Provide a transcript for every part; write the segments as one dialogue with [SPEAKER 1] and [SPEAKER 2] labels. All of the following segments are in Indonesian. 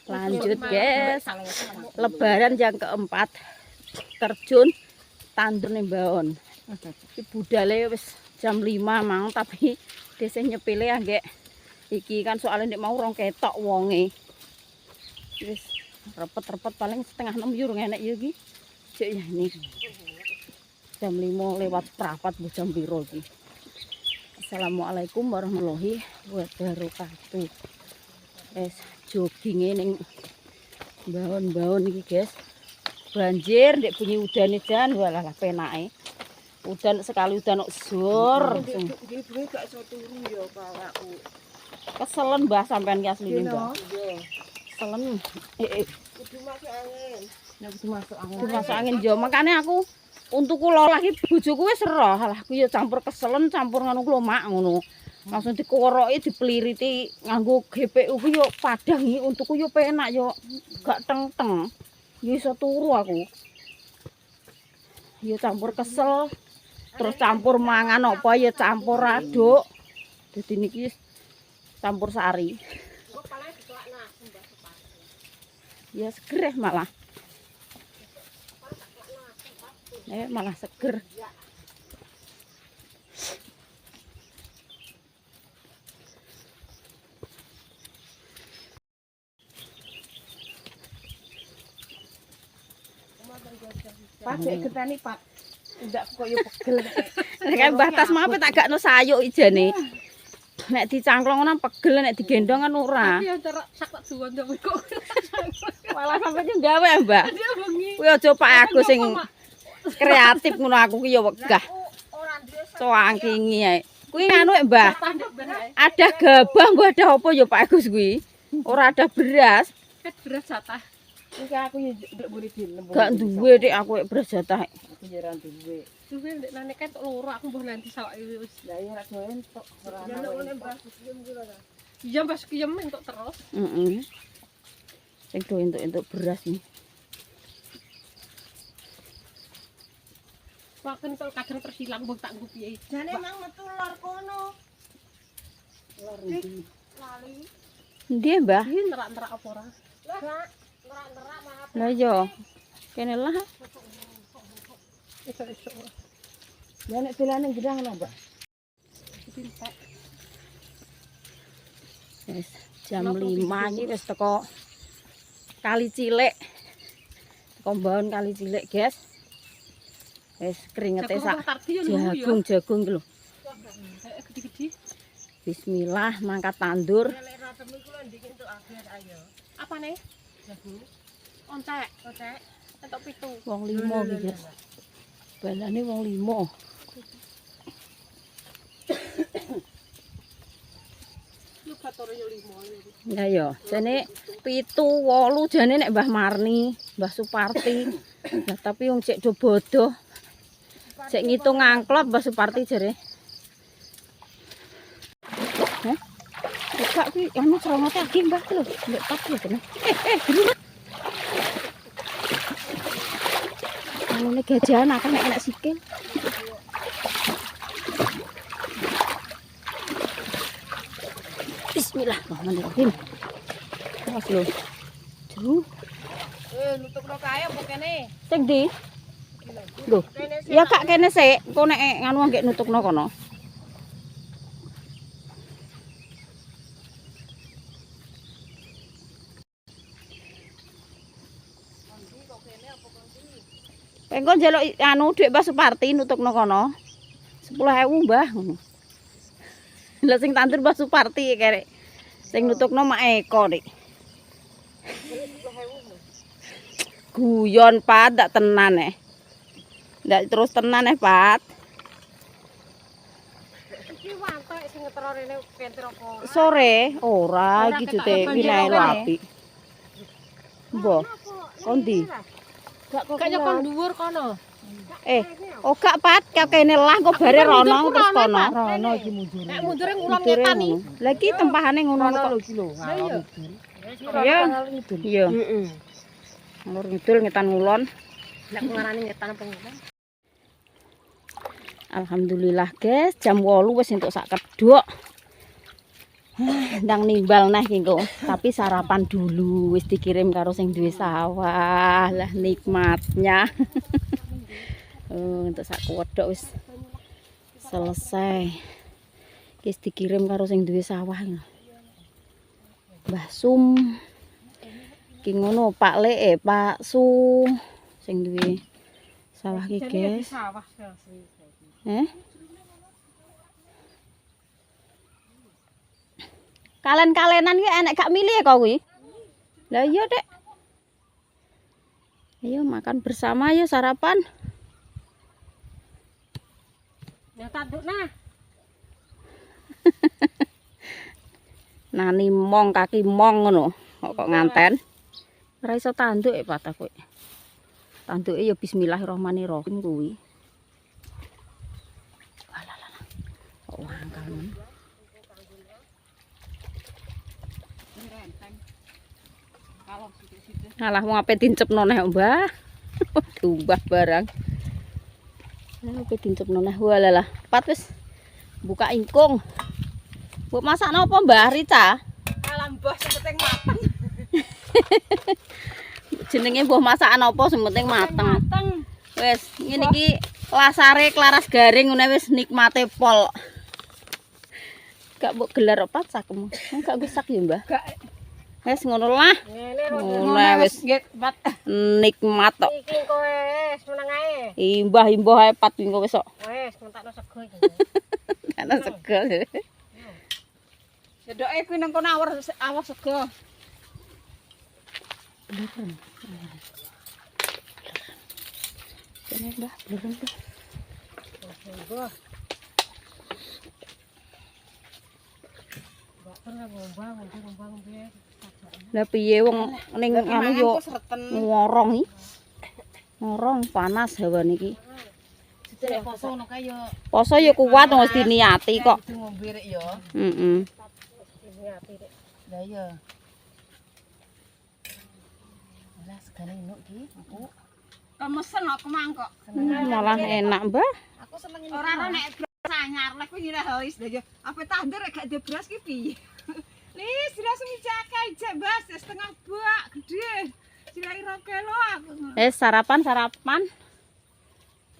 [SPEAKER 1] Lanjut guys, lebaran yang keempat, terjun tandur nih Mbak. Budale wis jam 5 mang, tapi desa nyepile anggek iki kan soalnya nek mau rong ketok wonge. Wis repet-repet paling setengah 6 yo enek ya iki. Cek ya ini. Jam 5 lewat seperempat bu jam piro iki. Assalamualaikum warahmatullahi wabarakatuh. Es jogging ning baon-baon iki guys. Banjir ndek bunyi udane jan walah penake. Udan sekali udan kok zur. Nggih gak iso turu ya bapakku. Keselen Mbah sampean ki asline Mbah. Keselen. Kudu masuk angin. Nek kudu masuk angin. Kudu masuk angin yo makane aku untukku lo lagi bojoku wis roh. Alah aku ya campur keselen campur ngono klomak ngono. Langsung dikoroki dipeliriti nganggo GPU ku yo padang iki untukku yo penak yo gak teng-teng. Ya iso turu aku. Ya campur kesel terus campur mangan apa ya campur aduk. Dadi niki campur sari. Ya seger malah. Malah seger. Pak, getani Pak. Ndak koyo pegel. Nek batas mape tak gakno sayuk ijane. Nek dicangklong ngono pegel nek digendong kan ora. Tapi ya sak tak duwon kok. Malah sampe ki gawe, Mbak. Kuwi aja Pak Agus sing kreatif ngono aku ki ya wegah. Coangkingi ae. Kuwi nganu Mbah. Ada gabah mbah ada apa ya Pak Agus kuwi? Ora ada beras. Beras jatah. Iki aku ya ndek mburi dilem. Gak duwe Dik aku beras jatah. Aku ya ora duwe. Duwe ndek nane ketok loro aku mbah nanti sawake wis. Lah ya ora doen tok ora ana. Iya Mbah kiyem entuk terus. Heeh. Sing do entuk beras iki. Wah kan kalau kadang tersilang mbok tak nggo piye. Jane emang metu lor kono. Lor ndi? Lali. Ndi Mbah? Iki nerak-nerak apa ora? Lah, nerak-nerak maaf. Lah yo. Kene lah. Iso-iso. Ya nek pilane gedang lho, Mbak. Pintek. Wis jam 5 iki wis teko Kali Cilik. Teko Mbahon Kali Cilik, guys. Wis keringete sak jagung lho. Gede-gede. Bismillah mangkat tandur. Apa nih? Jagung. Oncek. Entuk 7. Wong 5 iki, guys. Balane wong 5. Lu katore yo 5. Ya yo, jane 7 8 jane nek Mbah Marni, Mbah Suparti. Lah tapi wong cek do bodoh. Cek ngitung angklop Mbah Suparti jare. Heh. Kak ki anu ceromote agi Mbah lho, ndek pas lho kene. Gini. Anu nek gajahan akan nek enak sikil. Bismillahirrahmanirrahim. Awas lho. Jero. Nutupno kae apa kene? Sing ndi? Lho. Ya Kak kene sik, engko nek nganu nggih nutupno kono. Engko njaluk anu dhuwit Mbah Suparti nutupno kono. 10.000 Mbah ngono. Lah sing tandur Mbah Suparti kerek. Sing nutupno Mak Eko Dik. Guyon Pat, ndak tenan ndak terus tenan Pat. Iki wantek sing ngetro rene pentir apa ora? Sore ora iki jute wilahe apik. Mbah, kondi? Gak kok dhuwur kono. Oh gak Pat, kene lah kok bare rono terus kono. Rono iki mundur. Nek mundure ngulang ngetan iki. Lah iki tempahane ngono kok iki lho. Iya. Iya. Heeh. Ngalor ngidul ngetan ngulon. Nek ngarani ngetan apa ngulon? Alhamdulillah guys, jam 8 wis entuk sak kedhok. Ndang nimbal nah iki engko. Tapi sarapan dulu wis dikirim karo sing duwe sawah. Lah nikmatnya. Untuk sak kodok wis selesai. Wis dikirim karo sing duwe sawah. Mbah Sum. Ki ngono Pak Le, Pak Su sing duwe sawah iki, guys. Kalen-kalenan ki enek gak milih ya kau kuwi? Lah iya, Dek. Ayo makan bersama ya sarapan.
[SPEAKER 2] Ya tanduk nah.
[SPEAKER 1] Nani mong kaki mong ngono. Kok nganten. Ora iso tanduk ya patah kowe. Tanduke ya bismillahirrahmanirrahim kuwi. Alah. Kok wangkal men. Alah wong ape dincepno neh, Mbah. Diumbah barang. Ape dincepno neh. Walah, pat wis buka ingkung. Mbok masak napa, Mbah Rica?
[SPEAKER 2] Alam mbah sing penting mateng.
[SPEAKER 1] Jenenge mbah masakan apa sing penting mateng. Wis ngene iki lasare klaras garing ngene wis nikmate pol. Gak mbok gelar opat sakmu. Gak gusak ya, Mbah.
[SPEAKER 2] Gak.
[SPEAKER 1] Wis ngono lah. Ngono wis nikmat tok.
[SPEAKER 2] Iki kowe wis meneng ae.
[SPEAKER 1] Imbah-imbah ae pat engko wis kok.
[SPEAKER 2] Wis ngentakno sego iki.
[SPEAKER 1] Ana sego.
[SPEAKER 2] Sedoke kuwi nang kono awas sego.
[SPEAKER 1] Kene Mbah, belum tuh.
[SPEAKER 2] Mbah. Mbak pernah ngombang piye?
[SPEAKER 1] Lah piye wong ning anu yo ngorong iki. Ngorong panas hawane iki.
[SPEAKER 2] Sedek poso ngono kae yo.
[SPEAKER 1] Poso yo kuat wis diniati kok.
[SPEAKER 2] Ngombe rek yo.
[SPEAKER 1] Heeh.
[SPEAKER 2] Diniati rek. Lah iya. Lah segane enuk iki, aku. Mesen aku mangkok.
[SPEAKER 1] Malah enak, Mbah.
[SPEAKER 2] Aku seneng ini. Ora nek beras anyar lek kuwi ngira halis lho yo. Apa tandur gak ada beras ki piye? Lis, langsung dijake aja, Mas. Setengah bak gede. Silai 2 kilo aku.
[SPEAKER 1] Sarapan.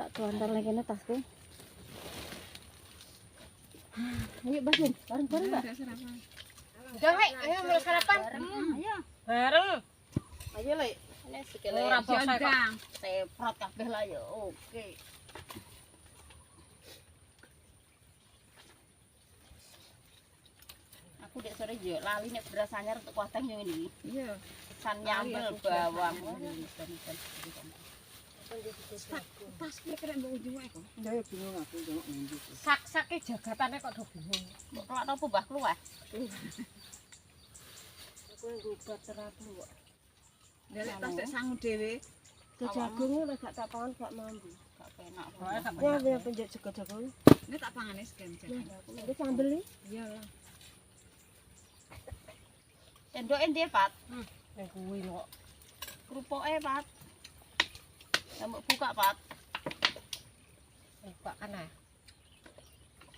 [SPEAKER 1] Tak tuantar lagi kene tasku. Ayo, Mbah, bareng-bareng, Mbak.
[SPEAKER 2] Udah, Lek. Ayo mulai sarapan. Ayo. Bareng.
[SPEAKER 1] Ayo, Lek. Ini sikile
[SPEAKER 2] Ora poso kok.
[SPEAKER 1] seprot kabeh lah ya. Oke. Aku dek sore yo lali nek beras anyar untuk kuateng yang ini.
[SPEAKER 2] Iya.
[SPEAKER 1] San nyambel bawang.
[SPEAKER 2] Tas ki kena mbok ujung ae kok.
[SPEAKER 3] Ya bingung aku ndelok ngendi.
[SPEAKER 2] Sak-sake jagatane kok do bingung.
[SPEAKER 1] Mbok kelak apa Mbah kluweh?
[SPEAKER 2] Aku ngobat terapi kok. Ndelok tas tek sangu dhewe. Jagung lek gak tak pangan gak mambu.
[SPEAKER 1] Gak penak.
[SPEAKER 2] Ya ya penjak jagung. Ini tak pangane segan jagung. Iki sambel iki? Iya lah.
[SPEAKER 1] Cendoke ndi, Pat?
[SPEAKER 2] Nek kuwi kok.
[SPEAKER 1] Krupoke, Pat. Ya mbok buka, Pat.
[SPEAKER 2] Buka kan ah.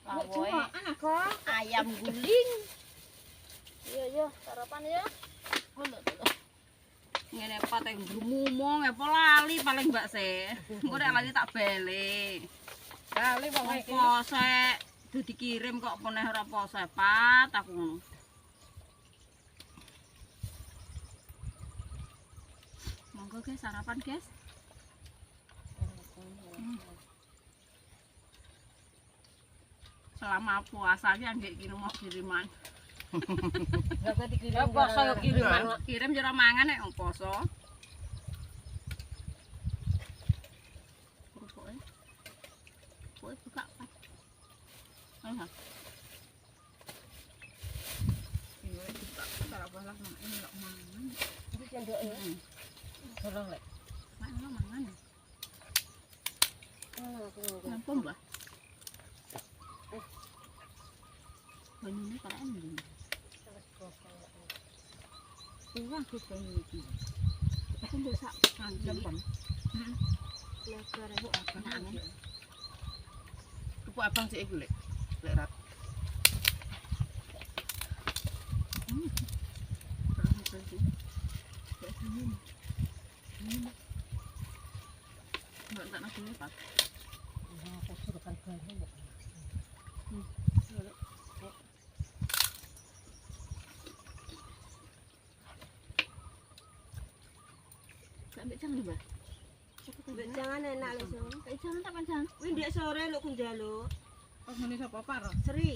[SPEAKER 1] Lawoe
[SPEAKER 2] anak kok.
[SPEAKER 1] ayam guling. Iya, sarapan ya. Ngono to. Ngene Pat yang grumumong apa lali paling Mbak Se. Engko nek lali tak bele.
[SPEAKER 2] Kali wong iki.
[SPEAKER 1] Posek dikirim kok meneh ora posek, Pat aku ngono. Monggo guys sarapan guys. Selama puasanya nggih kiriman.
[SPEAKER 2] Gak kok dikirim. Poso yo kiriman.
[SPEAKER 1] Kirim jero mangan nek wong poso. Kerupuknya. Kowe buka Pak. Aha. Ini buka cara balas nang ini lho mangan.
[SPEAKER 2] Iki cendoke. Tolong lek.
[SPEAKER 1] Mangan mangan. Lampu Mbah. Banyune karaan ndi? Iya, aku pengen iki. Aku mbok sak lempem.
[SPEAKER 2] Lebar iku abang angin.
[SPEAKER 3] Tuku abang sik iku lek. Lek rat.
[SPEAKER 1] pas. Sampai jam nih, Mbak.
[SPEAKER 2] Mbak jangan enak lho, Sun.
[SPEAKER 1] Sampai jam tak pancen.
[SPEAKER 2] Kuwi ndek sore lho ku njaluk.
[SPEAKER 3] Pas ngene sapa Par?
[SPEAKER 2] Seri.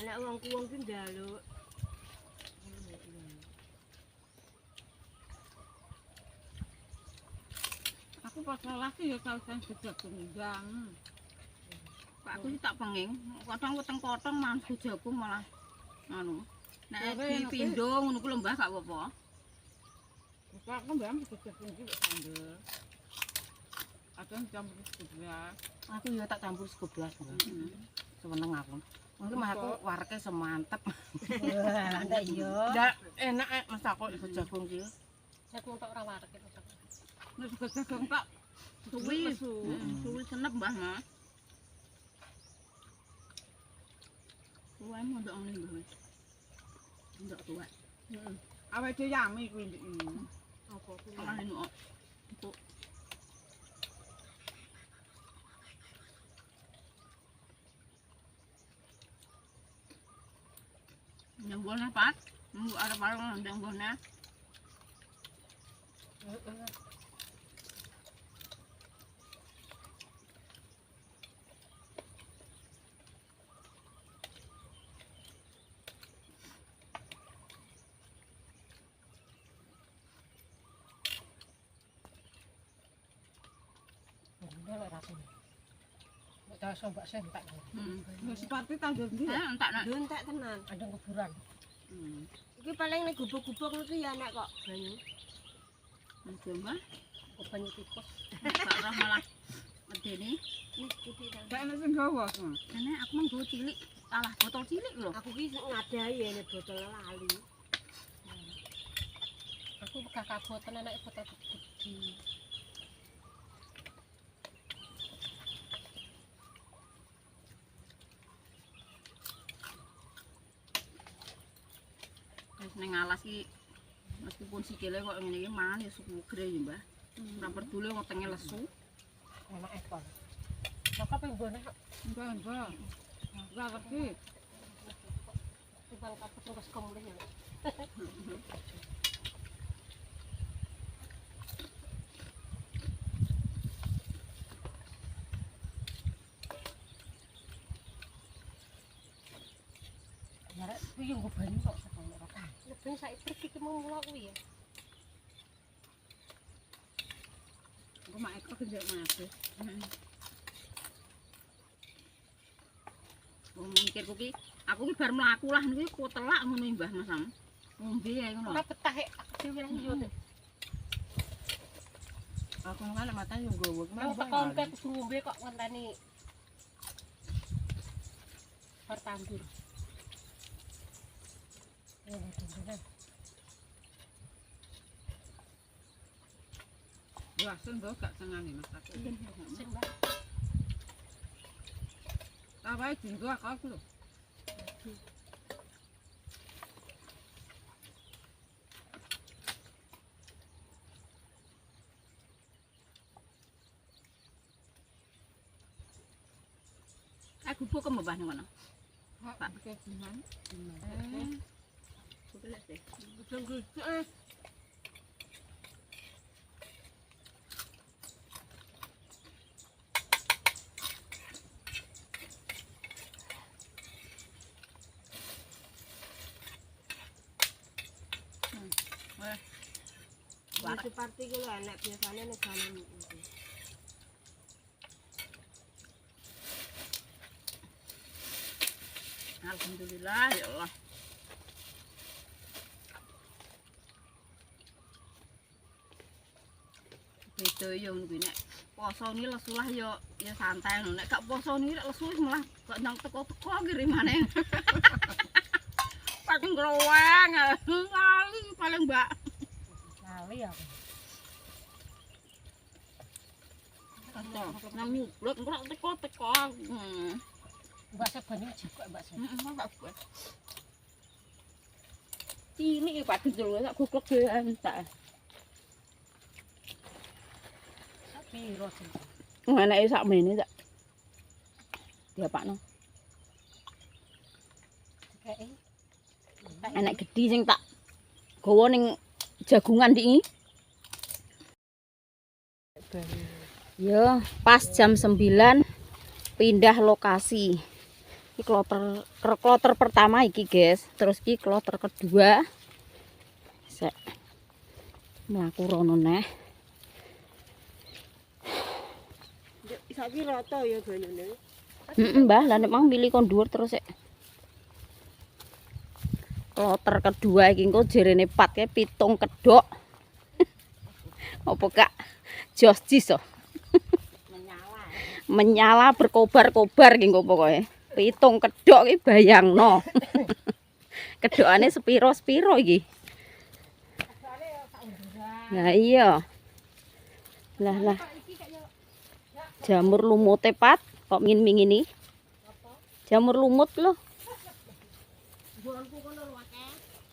[SPEAKER 2] Anak wong kuwong ki njaluk.
[SPEAKER 3] Aku pas lagi ya kausan sejak tunggang.
[SPEAKER 1] Pak aku sih tak penging. Kadang weteng potong mantu jagung malah anu. Nek dipindho ngono ku lembah gak apa-apa.
[SPEAKER 3] Bapak aku mbak sejak tunggi kok sambel. Kadang campur sebelah.
[SPEAKER 4] Aku ya tak campur sego blas. Seneng aku. Mungkin mah aku warke semantep.
[SPEAKER 2] Wah, ndak iya.
[SPEAKER 4] Ndak enak masak kok iku jagung iki.
[SPEAKER 2] Jagung tok ora warek.
[SPEAKER 3] Nek jagung tak
[SPEAKER 1] Suwi, suwi senep Mbah Mas. Suwe mondok ngene Mbah. Ndok tuwa.
[SPEAKER 3] awake dhewe yami kuwi ndek ini.
[SPEAKER 2] Apa kuwi?
[SPEAKER 1] Ora eno. Empuk. Nyenggolnya Pak. Nunggu arep-arep nyenggolnya.
[SPEAKER 3] Wis seperti tandur ndi?
[SPEAKER 1] Entak nak.
[SPEAKER 2] Entek tenan.
[SPEAKER 4] Ada kuburan.
[SPEAKER 2] Iki paling nek gubuk-gubuk ngono ya enak kok banyu.
[SPEAKER 1] Coba.
[SPEAKER 4] Banyu tikus.
[SPEAKER 1] Gak ora malah medeni.
[SPEAKER 2] Nih iki ta.
[SPEAKER 3] Gak enak sing gawa.
[SPEAKER 1] Nenek aku mang go cilik. Alah botol cilik lho.
[SPEAKER 2] Aku ki ngadahi ya nek botol lali.
[SPEAKER 4] Aku kakak boten enak botol gede.
[SPEAKER 1] Wis ning alas iki meskipun sikile kok ngene iki mangan ya sugere ya, Mbah. Ora peduli wetenge lesu.
[SPEAKER 4] Enak ekor. Maka penggone
[SPEAKER 3] Enggak. Ora ngerti.
[SPEAKER 4] timbang kapet terus kemulih ya. Ya, kuwi yo nggo banyu kok sakone ora kan. Lebih saiki pergi ki mau mulo kuwi ya.
[SPEAKER 3] Aku mak ekor njek mati.
[SPEAKER 1] Wong mikirku ki aku ki bar mlaku lah niku kok telak ngono Mbah Mas Sam. Ngombe ae ngono.
[SPEAKER 4] Ora betah aku dhewe nang yo.
[SPEAKER 3] Aku kan mata yo nggowo.
[SPEAKER 4] Mau tekon ke kudu ngombe kok ngenteni. Bar tandur.
[SPEAKER 3] Wah, sen do gak tengane Mas aku.
[SPEAKER 4] Sing Mbak.
[SPEAKER 3] Ta wae dinggo aku lho.
[SPEAKER 1] Aku buk ke mbah nang kono.
[SPEAKER 3] Pak iki gimana?
[SPEAKER 1] Belas deh.
[SPEAKER 2] Wah, seperti iki lho enak biasane nek jalan iki.
[SPEAKER 1] Alhamdulillah ya Allah. Beda yo kuwi nek poso ni lesu lah yo ya santai lho. Nek gak poso ni lek lesu wis malah kok nang teko-teko kirimane. Paling groweng, lali paling Mbak.
[SPEAKER 4] Lali aku.
[SPEAKER 1] Nang nyublek kok teko-teko.
[SPEAKER 4] Mbak saya banyu jikok Mbak saya.
[SPEAKER 1] Heeh, Mbak. Cilik Pak Dul sak goblok dhewean tak.
[SPEAKER 4] Piro sih?
[SPEAKER 1] Anake sak mene tak. Diapakno.
[SPEAKER 4] Kayak
[SPEAKER 1] Enek gedhi sing tak gawa ning jagungan iki. Ya, pas jam 9 pindah lokasi. Iki kloter pertama iki, guys. Terus iki kloter kedua. Sek mlaku rono neh.
[SPEAKER 2] Saiki rata ya banyune.
[SPEAKER 1] Mbah, lah nek mau milih kon dhuwur terus sek. Kloter kedua iki engko jerene pat kae 7 kedok. Apa Kak? Jos jis oh. Menyala berkobar-kobar iki engko pokoke. 7 kedok iki bayangno. Kedokane sepiro-sepiro iki. Nah iya. Lah. Jamur lumute pat kok mingin-mingini. Jamur lumut lho.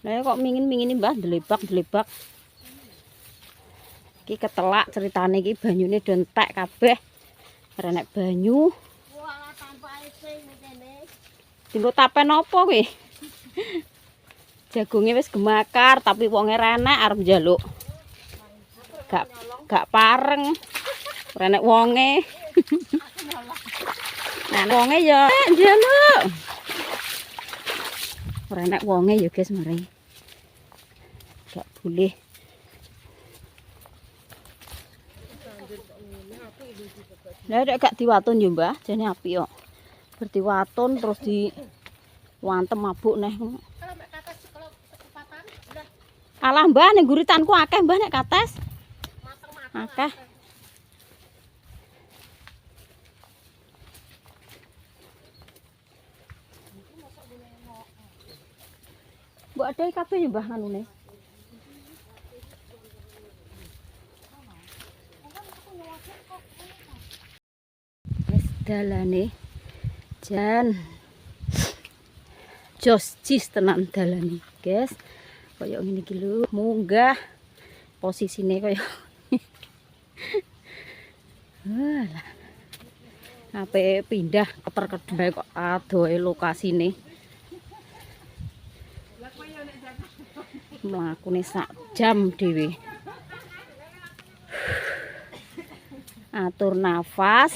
[SPEAKER 1] Lah kok mingin-mingini Mbah delebak. Iki ketelak ceritane iki banyune do entek kabeh. Renek banyu.
[SPEAKER 2] Wah, tanpa esing ngene.
[SPEAKER 1] Dinggo tapen apa kowe? Jagunge wis gemakar tapi wonge renek arep njaluk. Gak pareng. Renek wonge. Nah, wonge ya njaluk. Renek wonge ya guys mari. Gak boleh. Lah nek gak diwatun yo Mbah, jane apik kok. Berdiwatun terus wantem mabuk neh. Alah Mbah ning guritanku akeh Mbah nek kates. Akeh. Mbok ade kabeh ya Mbah anune. Wis dalane jan jos jis tenan dalane, guys. Kaya ngene iki lho, munggah posisine kaya Walah. Ape pindah ke perkedai kok adohe lokasine. Mlakune sak jam dhewe. Atur nafas.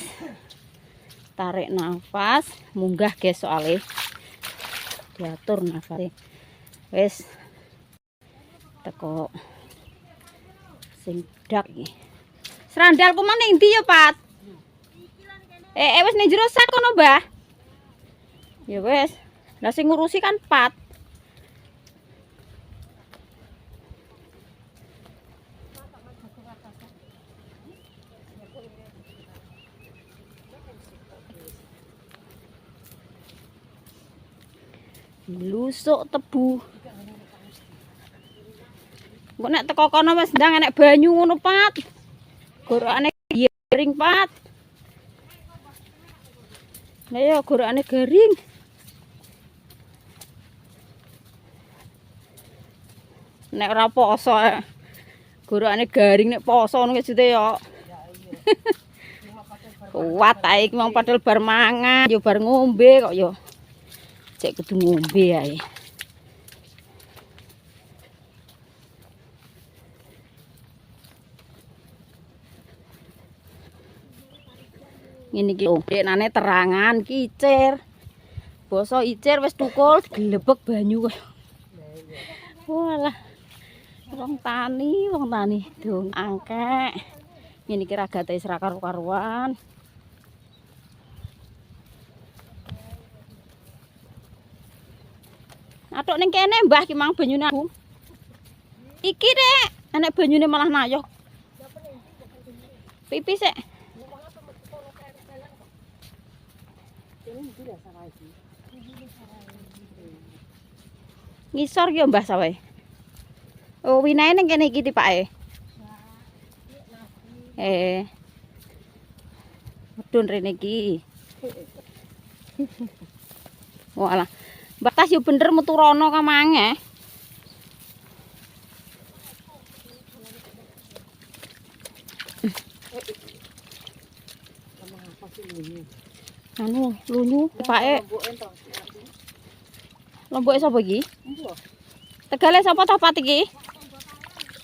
[SPEAKER 1] Tarik nafas, munggah guys soalnya. Diatur nafas. Wis teko sing dak iki. Serandalku mana ndi ya, Pat? Wis ning jero sak kono, Mbah. Ya wis. Lah sing ngurusi kan Pat. Lusuk tebu. Kok nek teko kono wis ndang enek banyu ngono, Pat. Gorokane garing, Pat. Lah ya gorokane garing. Nek ora poso gorokane garing nek poso ngono maksudnya ya. Kuat ae iki wong padahal bar mangan, yo bar ngombe kok yo. Cek kudu ngombe ae. Ngene iki lho, deknane terangan kicir. Basa icir wis tukul glebek banyu kok. Walah. Wong tani dong angkek. Ngene iki ragate wis ra karu-karuan. Atuk ning kene Mbah ki mang banyune aku. Iki Rek, enek banyune malah nayoh. Pipi sik. Ngisor ki Mbah sawe. Oh, winae ning kene iki tipake. Medun rene iki. Walah. Mbak Tas yo bener metu rono ka mange. Anu lunyu pake. Lomboke sapa iki? Tegale sapa ta Pat iki?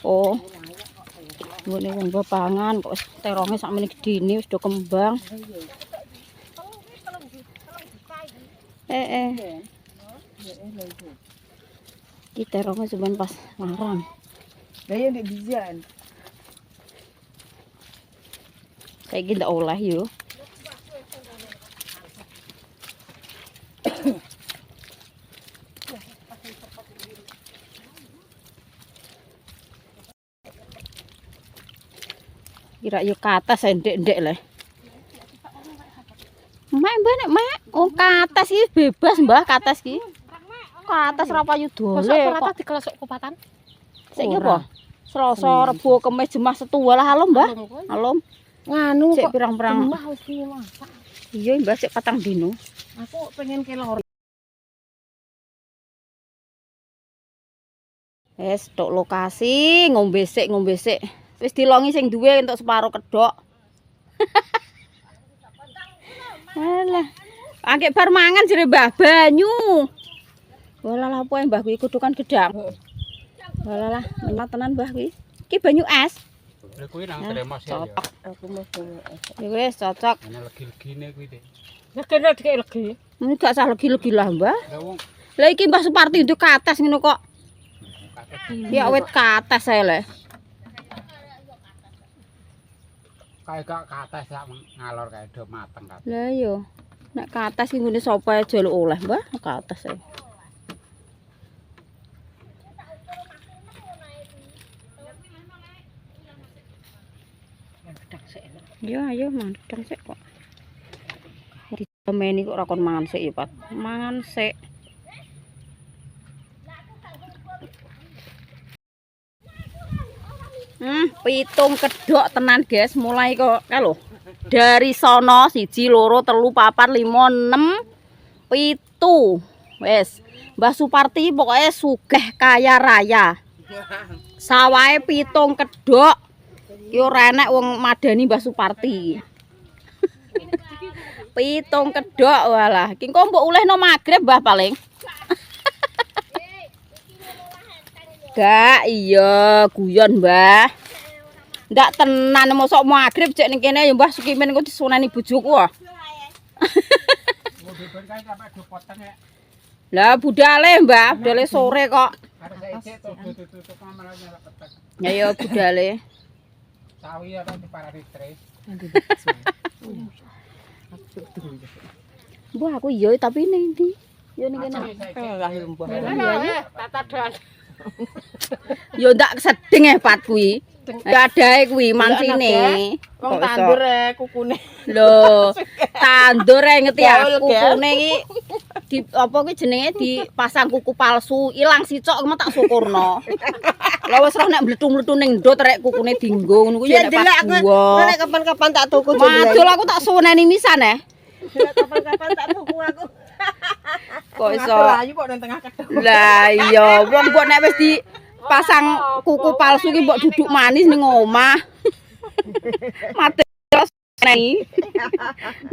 [SPEAKER 1] Oh. Ngene wong bapangan kok wis teronge sakmene gedene wis do kembang. Iki teronge sampean pas larang.
[SPEAKER 3] Lah ya ndek bijan.
[SPEAKER 1] Saiki ndak oleh yo. Kira yo ke atas ndek-ndek le. Mak mbah nek mak wong ke atas iki bebas mbah ke atas iki. Ke atas ra payu dole kok
[SPEAKER 4] dikelesuk kupatan.
[SPEAKER 1] Saiki apa? Selasa, Rebo, Kamis, Jumat, Sabtu lah alum mbah. Alum.
[SPEAKER 4] Nganu
[SPEAKER 1] Sik
[SPEAKER 4] kok
[SPEAKER 1] pirang-pirang.
[SPEAKER 4] Mbah wis masak.
[SPEAKER 1] Iya mbah sik 4 dino.
[SPEAKER 4] Aku pengen kelor.
[SPEAKER 1] Wes tok lokasi ngombe sik. Wis dilongi sing duwe entuk separo kedok. Alah. Angke bar mangan jere Mbah banyu. Walah lha apa Mbah kuwi kudukan gedang. Walah menak tenan Mbah kuwi. Iki banyu es.
[SPEAKER 5] Kuwi nang Tremos ya.
[SPEAKER 4] Aku mau
[SPEAKER 1] Ya wis cocok.
[SPEAKER 5] Ana legi-legine kuwi, Dik.
[SPEAKER 4] Nekene dikek legi.
[SPEAKER 1] Ini gak usah legi-legi lah Mbah.
[SPEAKER 5] Lah wong
[SPEAKER 1] Lah iki Mbah Suparti untuk ke atas ngono kok. Ya wit ke atas ae le.
[SPEAKER 5] kae gak ke atas sak ngalor kae do mateng kabeh.
[SPEAKER 1] Lah yo. Nek ke atas iki ngene sapa jaluk oleh Mbah ke atas ae. Ya ayo mandang sik kok. Ditemeni kok ora kon mangan sik ya, Pat. Mangan sik. Pitung kedok tenan, guys. Mulai kok lho. Dari sono 1 2 3 4 5 6 7. Wes. Mbah Suparti pokoknya sugih kaya raya. Sawahe pitung kedok. Ki ora enek wong madani Mbah Suparti. Pitung kedok walah. Ki engko mbok ulehno magrib Mbah paling. Gak iya guyon Mbah. Ndak tenan mosok magrib cek ning kene ya Mbah Sukimin engko disunani bojoku wae. Lah budale Mbah, budale sore kok.
[SPEAKER 5] Arep saiki tutup malah nyala petek.
[SPEAKER 1] Ya ya budale.
[SPEAKER 5] Sawi apa diparani tres.
[SPEAKER 1] Mbah aku iya tapi ning ndi? Ya ning kene.
[SPEAKER 3] Lahir mbah.
[SPEAKER 4] Tata dan.
[SPEAKER 1] Ya ndak sedeng Pat kuwi. Ya adae kuwi mancine.
[SPEAKER 3] Wong tandur kukune.
[SPEAKER 1] Lho, tandur ngeti aku kukune iki di apa kuwi jenenge dipasang kuku palsu, ilang sicok kemah tak syukurno. Lah wis roh nek mletu-mletu ning ndot rek kukune dinggo ngono kuwi ya nek pas gua.
[SPEAKER 3] Nek kapan-kapan tak tuku
[SPEAKER 1] Madul aku tak suweneni misan
[SPEAKER 3] Kapan-kapan tak tuku aku.
[SPEAKER 1] Kok iso.
[SPEAKER 3] Ayu kok nang tengah kedok.
[SPEAKER 1] Lah iya, wong mbok nek wis dipasang kuku palsu ki mbok duduk manis ning omah. Mate nih.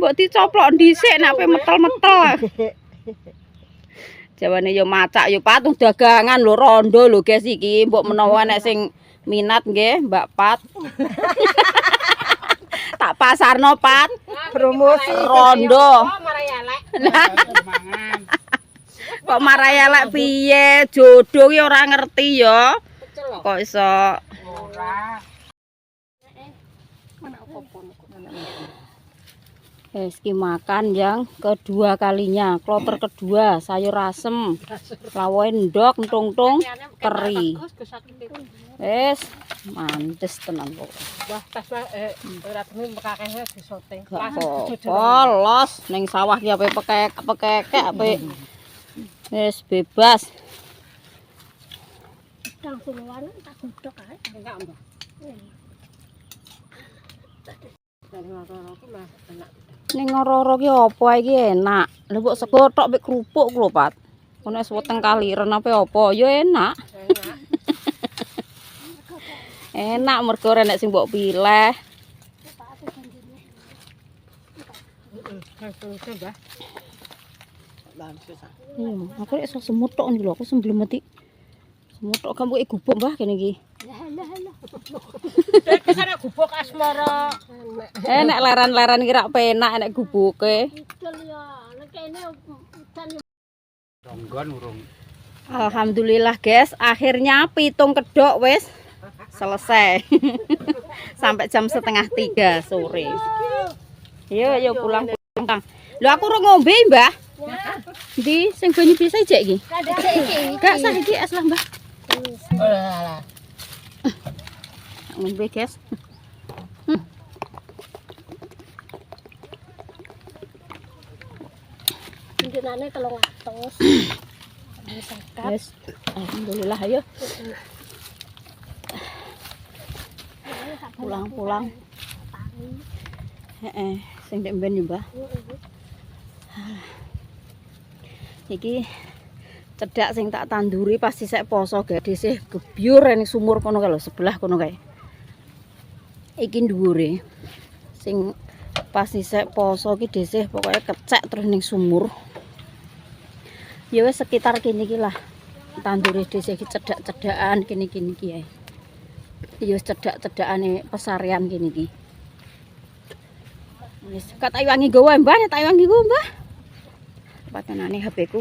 [SPEAKER 1] Mbok dicoplok dhisik nek ape metel-metel. Jawane yo macak yo Pat dagangan lho rondo lho guys iki. Mbok menawa nek sing minat nggih Mbak Pat. Tak pasarno Pat.
[SPEAKER 3] Promosi
[SPEAKER 1] Rondo.
[SPEAKER 5] Mangan.
[SPEAKER 1] Kok marai elek piye? Jodoh ki ora ngerti ya. Kok iso
[SPEAKER 5] Ora.
[SPEAKER 1] Ki makan yang kedua kalinya, kloter kedua, sayur asem, lawoe ndok, entung-tung, teri. Wes, mantes tenan kok.
[SPEAKER 4] Wah, tas ora temu mekakene disoting.
[SPEAKER 1] Gak apa-apa, los ning sawah ki ape pekek ape. Wes bebas.
[SPEAKER 4] Langsung wan tak godhog ae. Enggak, Mbak.
[SPEAKER 1] Ning ngoro-oro ki apa iki enak. Lha mbok sego tok mek kerupuk lho, Pat. Ono es weteng kaliren ape apa ya enak. Enak mergo ora nek sing mbok pilih.
[SPEAKER 4] Selesai, Mbah.
[SPEAKER 1] Iya, aku lek iso semut tok niku lho, aku sebelum mati. Semut tok kamu gubuk Mbah kene iki.
[SPEAKER 4] Iki sana gubuk asmara.
[SPEAKER 1] Nek leran-leran ki rak penak nek gubuke.
[SPEAKER 5] Ronggon urung.
[SPEAKER 1] Alhamdulillah guys, akhirnya pitung kedok wis selesai. Sampai jam 2:30 sore. Yo pulang Kang. Lho aku ora ngombe, Mbah. Ndi sing banyu bisa jek iki? Gak sah iki es lah, Mbah. Ngombe guys.
[SPEAKER 2] Jenane 300.
[SPEAKER 1] Yes. Alhamdulillah ayo. Pulang-pulang. Sing ndek mben yo, Mbah. Iki cedak sing tak tanduri pasti sek poso gede sih gebyur ning sumur kono kae lho, sebelah kono kae. Iki dhuwure. Sing pasti sek poso ki dhisih pokoke kecek terus ning sumur. Ya wis sekitar kene iki lah. Tandure dhisih iki cedak-cedakan kene-kene iki ae. Ya wis cedak-cedakane pesarian kene iki. Wis tak wangi gowo Mbah, tak wangi gowo Mbah. Patenane HP ku.